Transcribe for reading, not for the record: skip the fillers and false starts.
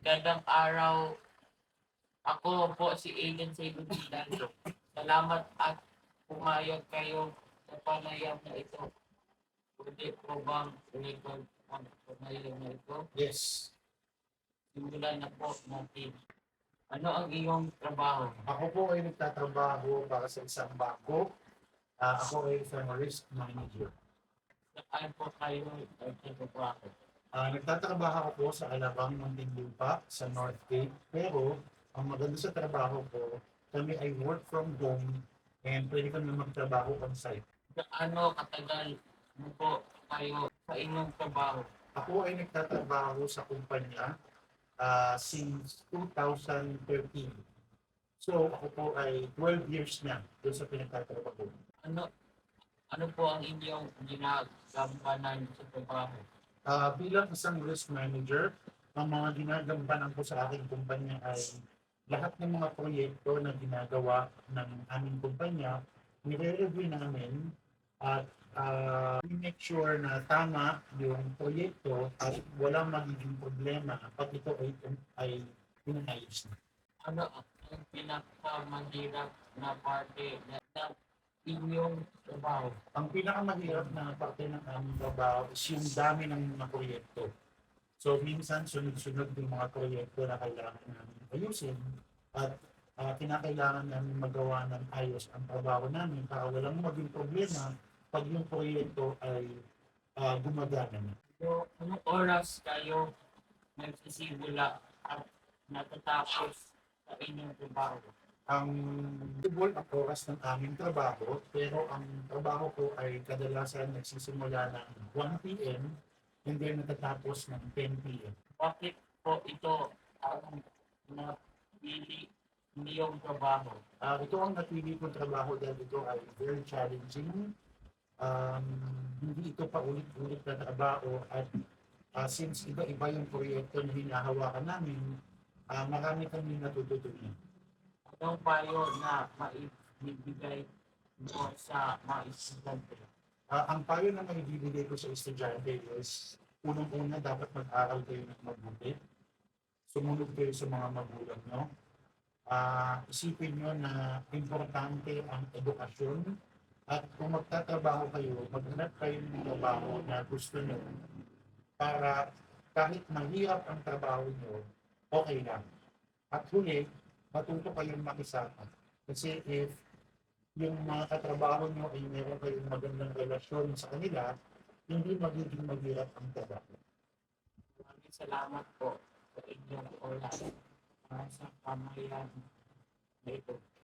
Magandang araw. Ako po si Alien Sable Dando. Salamat at pumayag kayo sa panayam na ito. Pwede po bang record ang panayam na ito? Yes. Simulan na po natin. Ano ang iyong trabaho? Ako po ay nagtatrabaho para sa isang bangko. Ako ay isang risk manager. Saan po kayo nagtatrabaho? Nagtatrabaho ko sa Alabang Muntinlupa sa North Cape. Pero ang maganda sa trabaho ko, kami ay work from home and pwede kami magtrabaho on site. Gaano katagal mo po kayo sa inyong trabaho? Ako ay nagtatrabaho sa kumpanya since 2013. So ako po ay 12 years na doon sa pinagtatrabaho. Ano ano po ang inyong ginagampanan sa trabaho? Bilang isang risk manager, ang mga ginagampanan ko sa aking kumpanya ay lahat ng mga proyekto na ginagawa ng aming kumpanya, nire-review namin at make sure na tama yung proyekto at walang magiging problema pag ito ay inayos na. Ano ang pinakamahirap na parte ng inyong trabaho? Ang pinakamahirap na parte ng aming trabaho is yung dami ng mga proyekto. So minsan sunod-sunod yung mga proyekto na kailangan namin ayusin at kinakailangan namin magawa ng ayos ang trabaho namin para walang maging problema pag yung proyekto ay gumagana na. So, anong oras kayo nagsisimula at natatapos sa inyong trabaho? Ang tubol ang oras ng aming trabaho, pero ang trabaho ko ay kadalasan nagsisimula ng 1 p.m. and then natatapos ng 10 p.m. Bakit po ito ang napili niyong trabaho? Ito ang napili kong trabaho dahil ito ay very challenging. Um, Hindi ito paulit-ulit na trabaho at since iba-iba yung proyekto na hinahawakan namin, marami kami natututunan. Anong payo na maibibigay mo sa mga estudyante? Ang payo na maibibigay ko sa estudyante is, unang-una dapat mag-aral kayo ng mabuti. Sumunod kayo sa mga magulang nyo. Isipin nyo na importante ang edukasyon at kung magtatrabaho kayo, maghanap kayo ng trabaho na gusto nyo para kahit mahirap ang trabaho nyo, okay lang. At huli, matuto kayong makisama. Kasi if yung mga katrabaho nyo ay meron kayong magandang relasyon sa kanila, hindi magiging mahirap ang trabaho. Maraming salamat po sa inyong oras sa pamayan na ito.